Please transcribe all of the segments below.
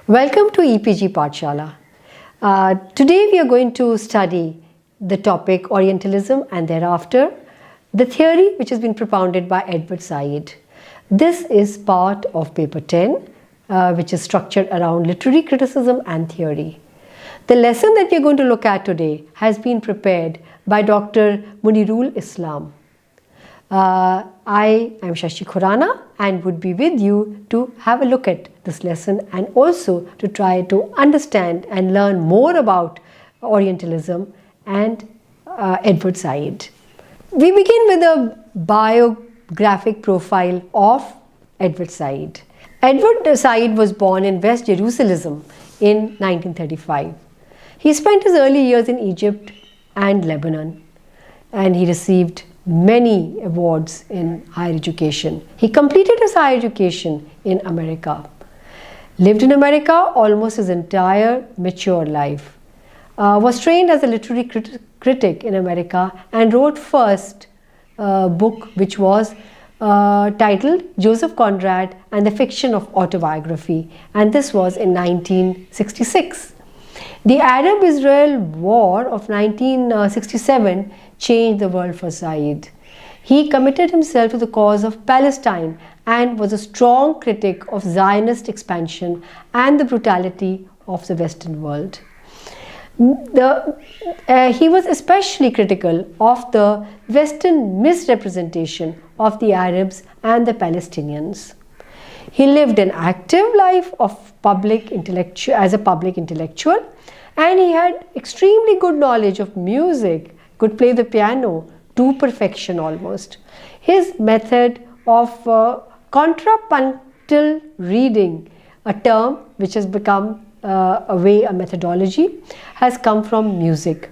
Welcome to EPG Pathshala. Today we are going to study the topic Orientalism and thereafter the theory which has been propounded by Edward Said. This is part of paper 10 which is structured around literary criticism and theory. The lesson that we are going to look at today has been prepared by Dr. Munirul Islam. I am Shashi Khurana and would be with you to have a look at this lesson and also to try to understand and learn more about Orientalism and Edward Said. We begin with a biographic profile of Edward Said. Edward Said was born in West Jerusalem in 1935. He spent his early years in Egypt and Lebanon, and he received many awards in higher education. He completed his higher education in America, lived in America almost his entire mature life, was trained as a literary critic in America and wrote first book which was titled Joseph Conrad and the Fiction of Autobiography, and this was in 1966. The Arab-Israel War of 1967 changed the world for Said. He committed himself to the cause of Palestine and was a strong critic of Zionist expansion and the brutality of the Western world. He was especially critical of the Western misrepresentation of the Arabs and the Palestinians. He lived an active life of as a public intellectual, and he had extremely good knowledge of music, could play the piano to perfection almost. His method of contrapuntal reading, a term which has become a methodology, has come from music.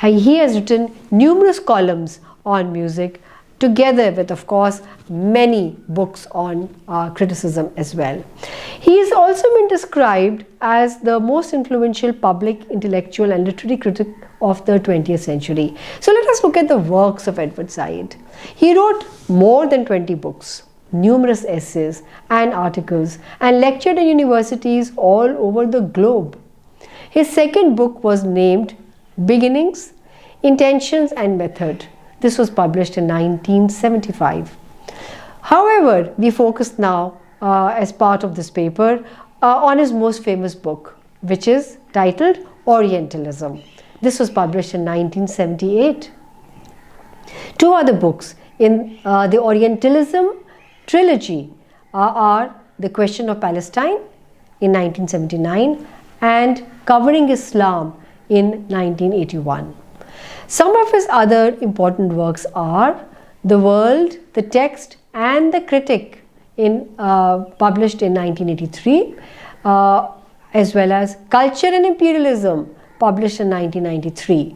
He has written numerous columns on music, together with, of course, many books on criticism as well. He has also been described as the most influential public intellectual and literary critic of the 20th century. So let us look at the works of Edward Said. He wrote more than 20 books, numerous essays and articles, and lectured in universities all over the globe. His second book was named Beginnings, Intentions and Method. This was published in 1975. However, we focus now as part of this paper on his most famous book, which is titled Orientalism. This was published in 1978. Two other books in the Orientalism trilogy are The Question of Palestine in 1979 and Covering Islam in 1981. Some of his other important works are The World, the Text and the Critic published in 1983, as well as Culture and Imperialism published in 1993.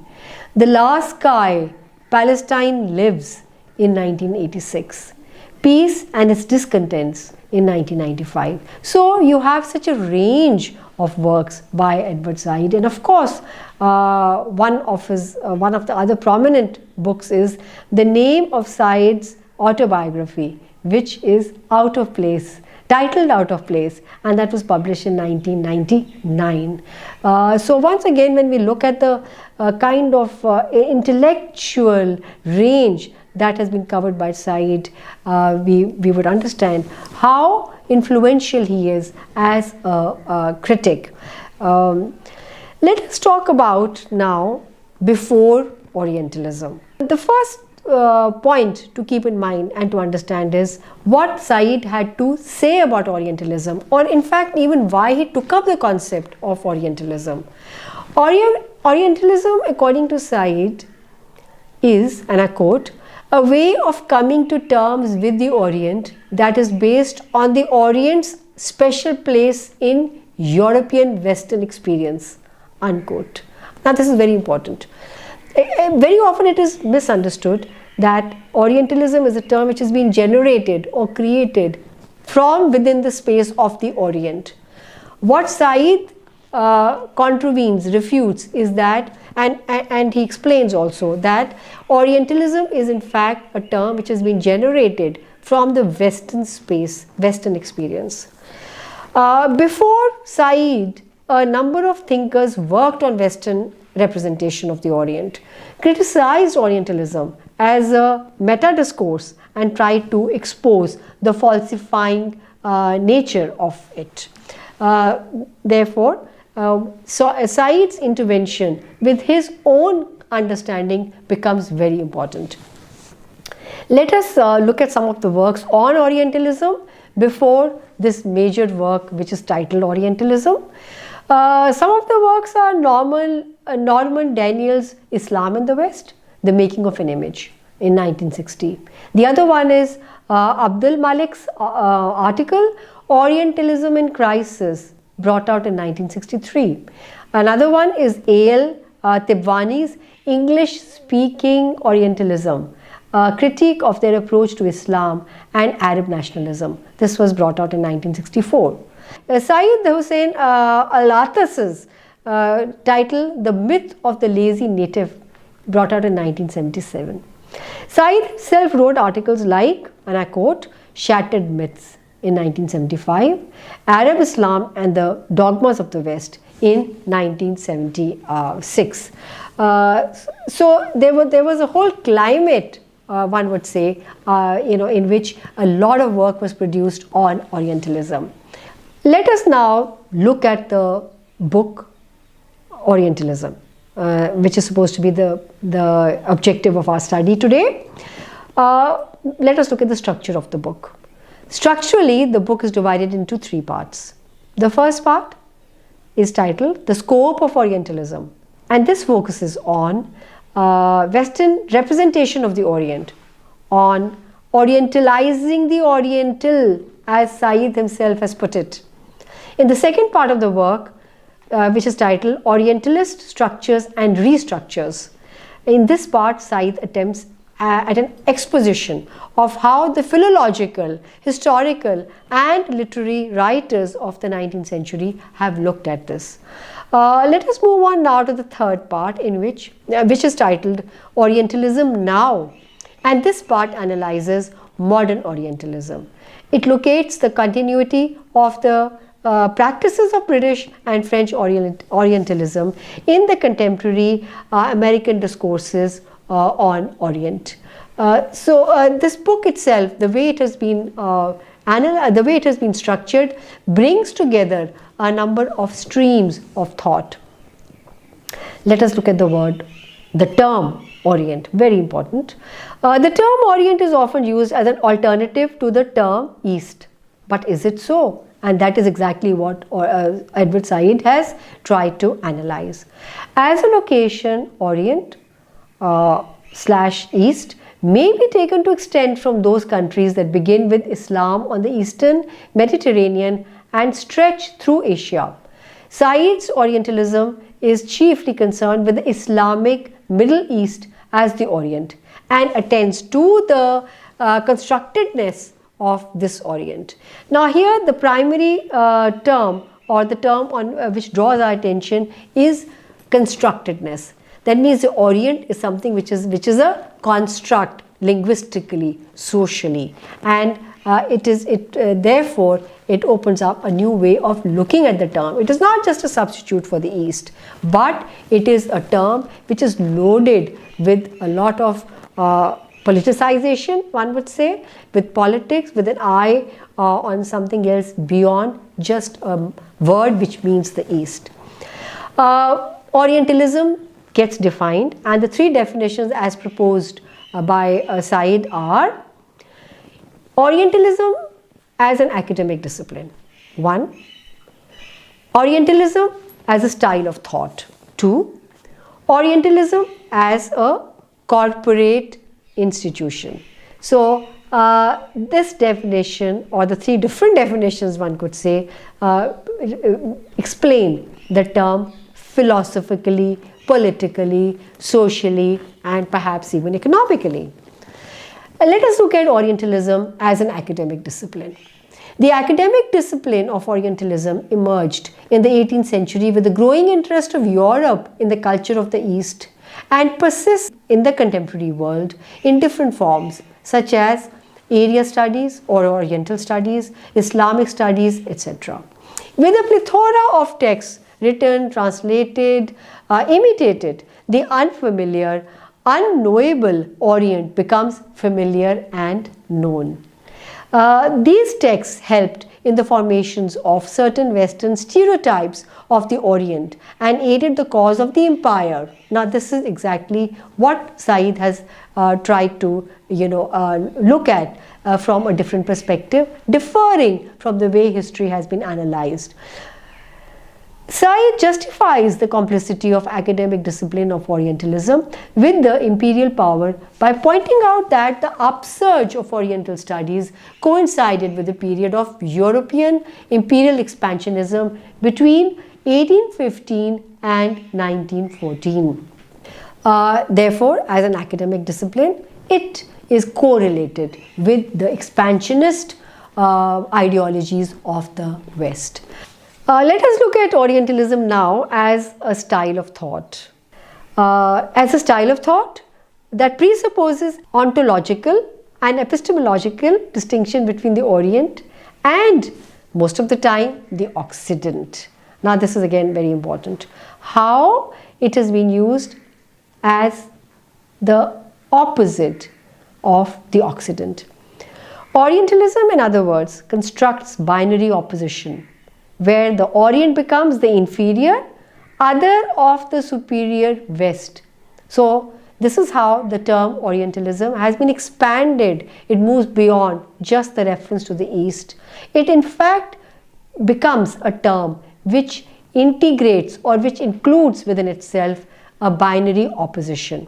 The Last Sky, Palestine Lives in 1986. Peace and Its Discontents in 1995. So you have such a range of works by Edward Said, and of course one of the other prominent books is The Name of Said's Autobiography, which is titled Out of Place, and that was published in 1999. So once again, when we look at the kind of intellectual range that has been covered by Said, we would understand how influential he is as a critic. Let us talk about now before Orientalism. The first point to keep in mind and to understand is what Said had to say about Orientalism, or in fact even why he took up the concept of Orientalism. Orientalism, according to Said, is, and I quote, a way of coming to terms with the Orient that is based on the Orient's special place in European Western experience, unquote. Now this is very important. Very often it is misunderstood that Orientalism is a term which has been generated or created from within the space of the Orient. What Said contravenes, refutes, is that, and he explains also that Orientalism is in fact a term which has been generated from the Western space, Western experience. Before Said, a number of thinkers worked on Western representation of the Orient, criticized Orientalism as a meta discourse, and tried to expose the falsifying nature of it. Therefore, Said's intervention with his own understanding becomes very important. Let us look at some of the works on Orientalism before this major work, which is titled Orientalism. Some of the works are Norman Daniels' Islam in the West, The Making of an Image in 1960. The other one is Abdul Malik's article Orientalism in Crisis, brought out in 1963. Another one is A.L. Tibwani's English Speaking Orientalism, a critique of their approach to Islam and Arab nationalism. This was brought out in 1964. Syed Hussain Alatas's title The Myth of the Lazy Native, brought out in 1977. Syed himself wrote articles like, and I quote, Shattered Myths in 1975, Arab Islam and the Dogmas of the West in 1976. So there was a whole climate, one would say, in which a lot of work was produced on Orientalism. Let us now look at the book Orientalism, which is supposed to be the objective of our study today. Let us look at the structure of the book. Structurally, the book is divided into three parts. The first part is titled The Scope of Orientalism, and this focuses on Western representation of the Orient, on Orientalizing the Oriental, as Said himself has put it. In the second part of the work, which is titled Orientalist Structures and Restructures, in this part Said attempts at an exposition of how the philological, historical and literary writers of the 19th century have looked at this. Let us move on now to the third part, in which is titled Orientalism Now, and this part analyzes modern Orientalism. It locates the continuity of the practices of British and French Orientalism in the contemporary American discourses on Orient. This book itself, the way it has been structured, brings together a number of streams of thought. Let us look at the term Orient, very important. The term Orient is often used as an alternative to the term East, but is it so? And that is exactly what Edward Said has tried to analyze. As a location, Orient / East may be taken to extend from those countries that begin with Islam on the Eastern Mediterranean and stretch through Asia. Said's Orientalism is chiefly concerned with the Islamic Middle East as the Orient and attends to the constructedness of this Orient. Now here the primary term, or the term on which draws our attention, is constructedness. That means the Orient is something which is a construct linguistically, socially, and therefore it opens up a new way of looking at the term. It is not just a substitute for the East, but it is a term which is loaded with a lot of politicization, one would say, with politics, with an eye on something else beyond just a word which means the East. Orientalism gets defined, and the three definitions as proposed by Said are: Orientalism as an academic discipline. 1. Orientalism as a style of thought. 2. Orientalism as a corporate institution. So this definition, or the three different definitions, one could say, explain the term philosophically, politically, socially, and perhaps even economically. Let us look at Orientalism as an academic discipline. The academic discipline of Orientalism emerged in the 18th century with the growing interest of Europe in the culture of the East, and persists in the contemporary world in different forms, such as area studies or Oriental studies, Islamic studies, etc. With a plethora of texts written, translated, imitated, the unfamiliar, unknowable Orient becomes familiar and known. These texts helped in the formations of certain Western stereotypes of the Orient and aided the cause of the empire. Now, this is exactly what Said has tried to, look at from a different perspective, differing from the way history has been analyzed. Said justifies the complicity of academic discipline of Orientalism with the imperial power by pointing out that the upsurge of Oriental studies coincided with the period of European imperial expansionism between 1815 and 1914. Therefore, as an academic discipline, it is correlated with the expansionist ideologies of the West. Let us look at Orientalism now as a style of thought. As a style of thought that presupposes ontological and epistemological distinction between the Orient and, most of the time, the Occident. Now, this is again very important. How it has been used as the opposite of the Occident. Orientalism, in other words, constructs binary opposition, where the Orient becomes the inferior, other of the superior West. So, this is how the term Orientalism has been expanded. It moves beyond just the reference to the East. It in fact becomes a term which integrates or which includes within itself a binary opposition.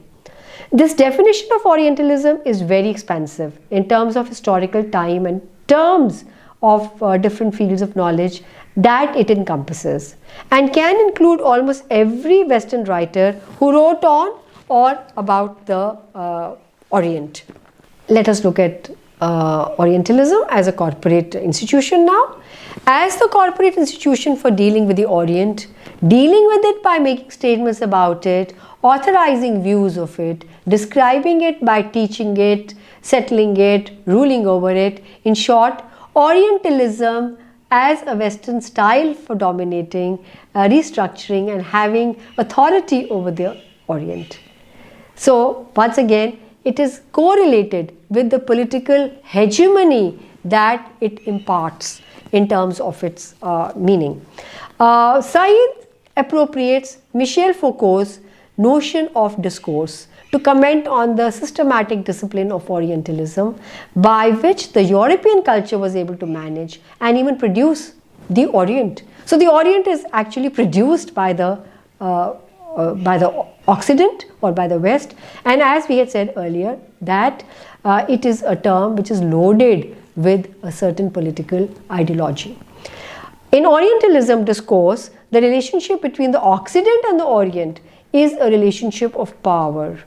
This definition of Orientalism is very expansive in terms of historical time and terms of different fields of knowledge that it encompasses, and can include almost every Western writer who wrote on or about the Orient. Let us look at Orientalism as a corporate institution now. As the corporate institution for dealing with the Orient, dealing with it by making statements about it, authorizing views of it, describing it by teaching it, settling it, ruling over it. In short, Orientalism as a Western style for dominating, restructuring and having authority over the Orient. So, once again, it is correlated with the political hegemony that it imparts in terms of its meaning. Said appropriates Michel Foucault's notion of discourse to comment on the systematic discipline of Orientalism by which the European culture was able to manage and even produce the Orient. So the Orient is actually produced by the Occident or by the West, and as we had said earlier that it is a term which is loaded with a certain political ideology. In Orientalism discourse, the relationship between the Occident and the Orient is a relationship of power,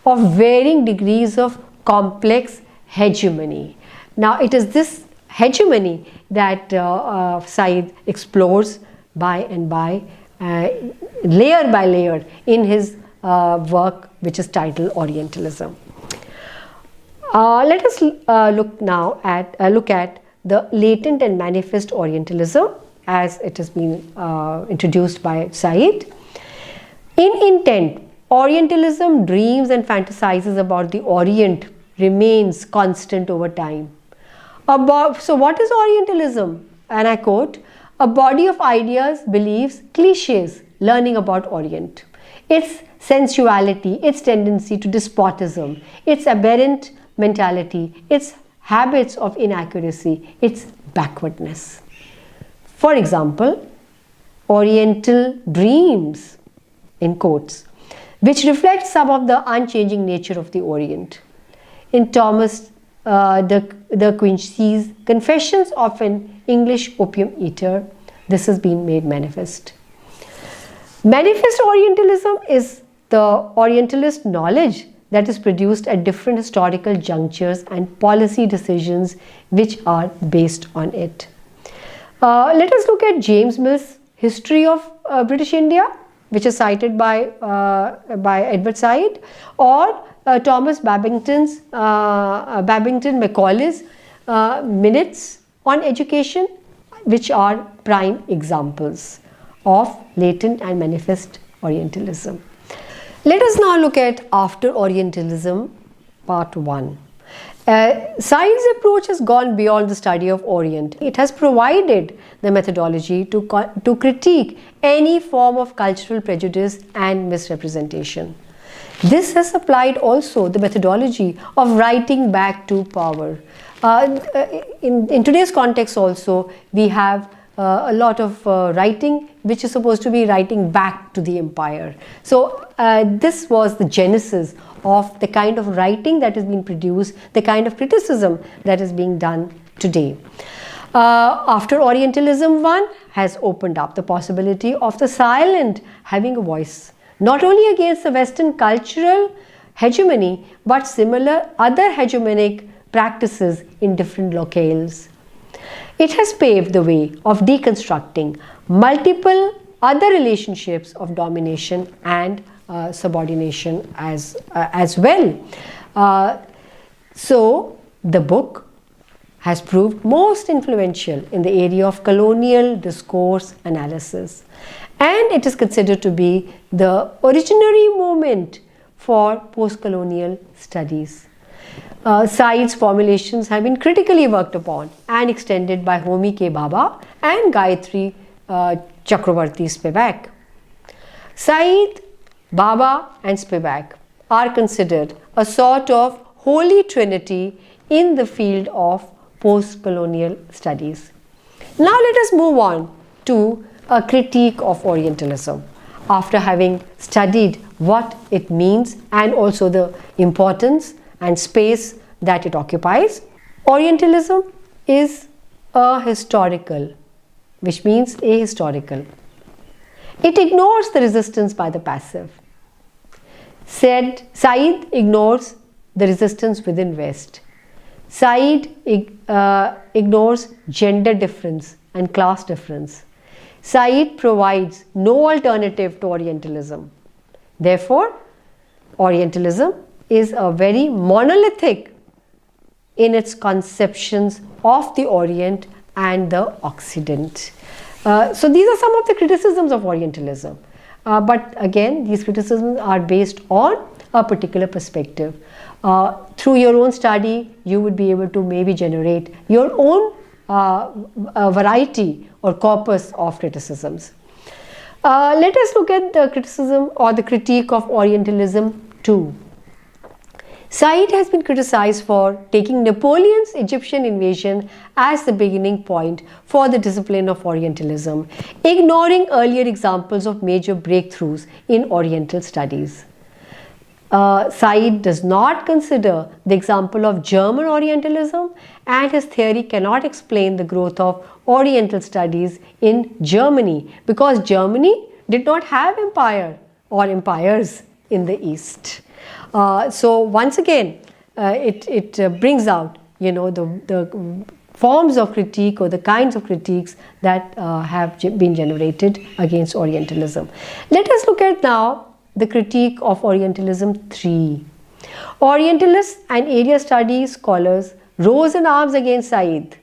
of varying degrees of complex hegemony. Now, it is this hegemony that Said explores by and by, layer by layer in his work which is titled Orientalism. Let us look now at the latent and manifest Orientalism as it has been introduced by Said. In intent, Orientalism dreams and fantasizes about the Orient remains constant over time. So what is Orientalism? And I quote, a body of ideas, beliefs, cliches learning about Orient. Its sensuality, its tendency to despotism, its aberrant mentality, its habits of inaccuracy, its backwardness. For example, Oriental dreams, in quotes, which reflect some of the unchanging nature of the Orient. In Thomas de Quincey's Confessions of an English Opium Eater, this has been made manifest. Manifest Orientalism is the Orientalist knowledge that is produced at different historical junctures and policy decisions which are based on it. Let us look at James Mill's History of British India, which is cited by Edward Said, or Thomas Babington Macaulay's Minutes on Education. which are prime examples of latent and manifest Orientalism. Let us now look at After Orientalism, part 1. Said's approach has gone beyond the study of Orient. It has provided the methodology to critique any form of cultural prejudice and misrepresentation. This has applied also the methodology of writing back to power. In today's context also, we have a lot of writing which is supposed to be writing back to the empire. So this was the genesis of the kind of writing that is being produced, the kind of criticism that is being done today. After Orientalism 1 has opened up the possibility of the silent having a voice, not only against the Western cultural hegemony, but similar other hegemonic practices in different locales. It has paved the way of deconstructing multiple other relationships of domination and subordination as well. So the book has proved most influential in the area of colonial discourse analysis, and it is considered to be the originary moment for post-colonial studies. Said's formulations have been critically worked upon and extended by Homi K. Bhabha and Gayatri Chakravarti Spivak. Said, Bhabha and Spivak are considered a sort of holy trinity in the field of post-colonial studies. Now let us move on to a critique of Orientalism. After having studied what it means and also the importance and space that it occupies, Orientalism is ahistorical, which means ahistorical. It ignores the resistance by the passive. Said ignores the resistance within West. Said ignores gender difference and class difference. Said provides no alternative to Orientalism. Therefore, Orientalism is a very monolithic in its conceptions of the Orient and the Occident. So these are some of the criticisms of Orientalism. But again, these criticisms are based on a particular perspective. Through your own study, you would be able to maybe generate your own variety or corpus of criticisms. Let us look at the criticism or the critique of Orientalism 2. Said has been criticized for taking Napoleon's Egyptian invasion as the beginning point for the discipline of Orientalism, ignoring earlier examples of major breakthroughs in Oriental studies. Said does not consider the example of German Orientalism, and his theory cannot explain the growth of Oriental studies in Germany, because Germany did not have empire or empires in the East. So once again, it brings out, the forms of critique or the kinds of critiques that have been generated against Orientalism. Let us look at now the critique of Orientalism 3. Orientalists and area studies scholars rose in arms against Said.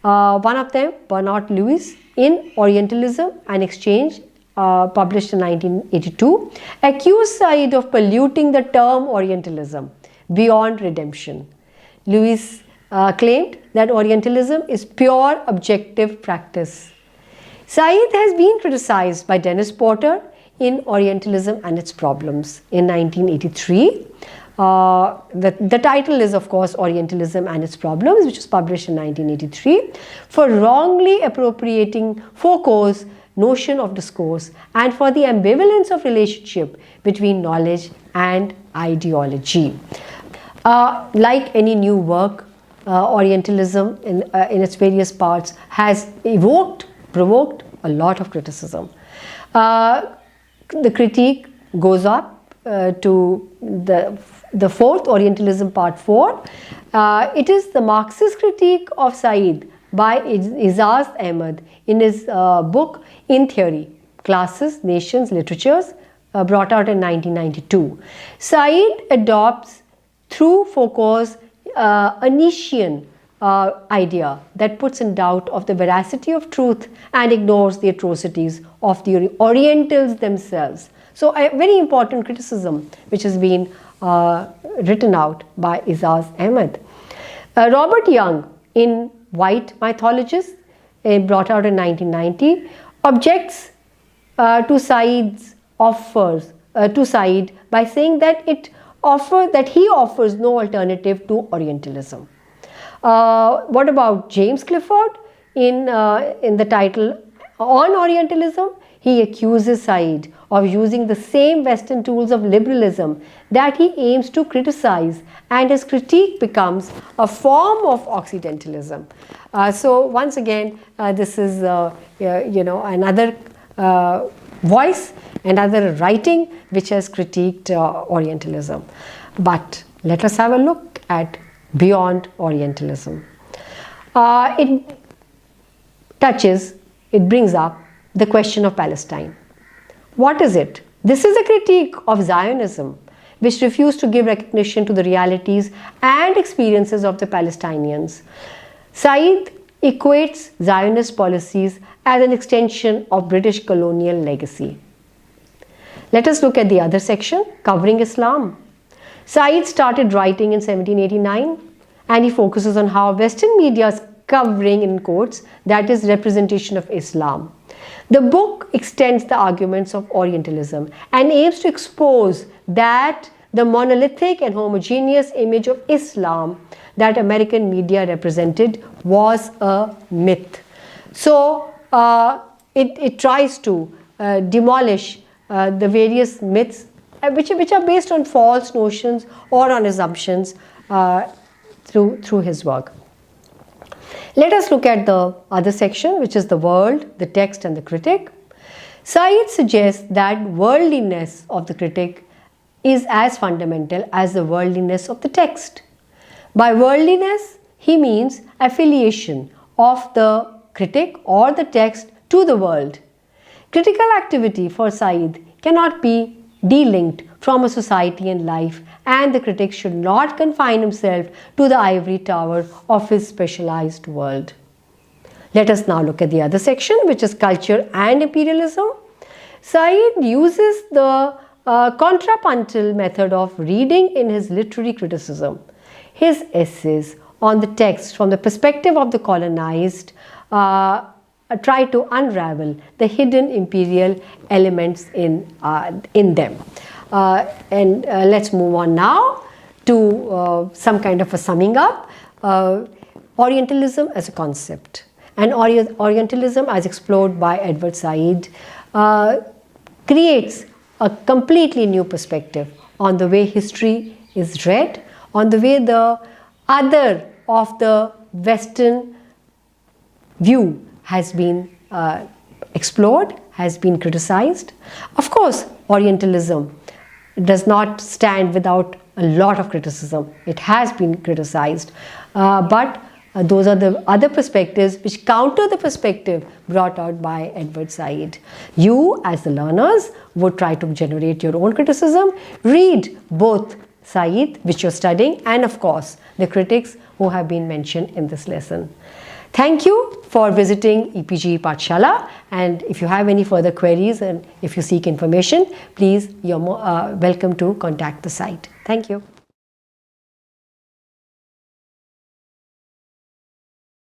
One of them, Bernard Lewis, in Orientalism and Exchange, published in 1982, accused Said of polluting the term Orientalism beyond redemption. Lewis claimed that Orientalism is pure objective practice. Said has been criticized by Dennis Porter in Orientalism and Its Problems in 1983. The title is, of course, Orientalism and Its Problems, which was published in 1983, for wrongly appropriating Foucault's notion of discourse and for the ambivalence of relationship between knowledge and ideology. Like any new work, Orientalism in its various parts has provoked a lot of criticism. The critique goes up to the fourth, Orientalism part 4. It is the Marxist critique of Said by Izaz Ahmed in his book In Theory, Classes, Nations, Literatures, brought out in 1992. Said adopts through Foucault's Nietzschean idea that puts in doubt of the veracity of truth and ignores the atrocities of the Orientals themselves. So a very important criticism which has been written out by Izaz Ahmed. Robert Young in White Mythologist, brought out in 1990, objects to Said's offers to Said by saying that he offers no alternative to Orientalism. What about James Clifford in the title On Orientalism? He accuses Said of using the same Western tools of liberalism that he aims to criticize, and his critique becomes a form of Occidentalism. So once again, this is another voice, another writing which has critiqued Orientalism. But let us have a look at Beyond Orientalism. It brings up the question of Palestine. What is it? This is a critique of Zionism, which refused to give recognition to the realities and experiences of the Palestinians. Said equates Zionist policies as an extension of British colonial legacy. Let us look at the other section, covering Islam. Said started writing in 1789, and he focuses on how Western media's covering, in quotes, that is representation of Islam. The book extends the arguments of Orientalism and aims to expose that the monolithic and homogeneous image of Islam that American media represented was a myth. So it tries to demolish the various myths which are based on false notions or on assumptions through his work. Let us look at the other section, which is the world, the text and the critic. Said suggests that worldliness of the critic is as fundamental as the worldliness of the text. By worldliness, he means affiliation of the critic or the text to the world. Critical activity for Said cannot be de-linked from a society and life, and the critic should not confine himself to the ivory tower of his specialized world. Let us now look at the other section, which is culture and imperialism. Said uses the contrapuntal method of reading in his literary criticism. His essays on the text from the perspective of the colonized try to unravel the hidden imperial elements in them. Let's move on now to some kind of a summing up. Orientalism as a concept, and Orientalism as explored by Edward Said creates a completely new perspective on the way history is read, on the way the other of the Western view has been explored, has been criticized. Of course, Orientalism does not stand without a lot of criticism. It has been criticized, but those are the other perspectives which counter the perspective brought out by Edward Said. You, as the learners, would try to generate your own criticism. Read both Said, which you're studying, and of course, the critics who have been mentioned in this lesson. Thank you for visiting EPG Pathshala, and if you have any further queries and if you seek information, please, you're welcome to contact the site. Thank you.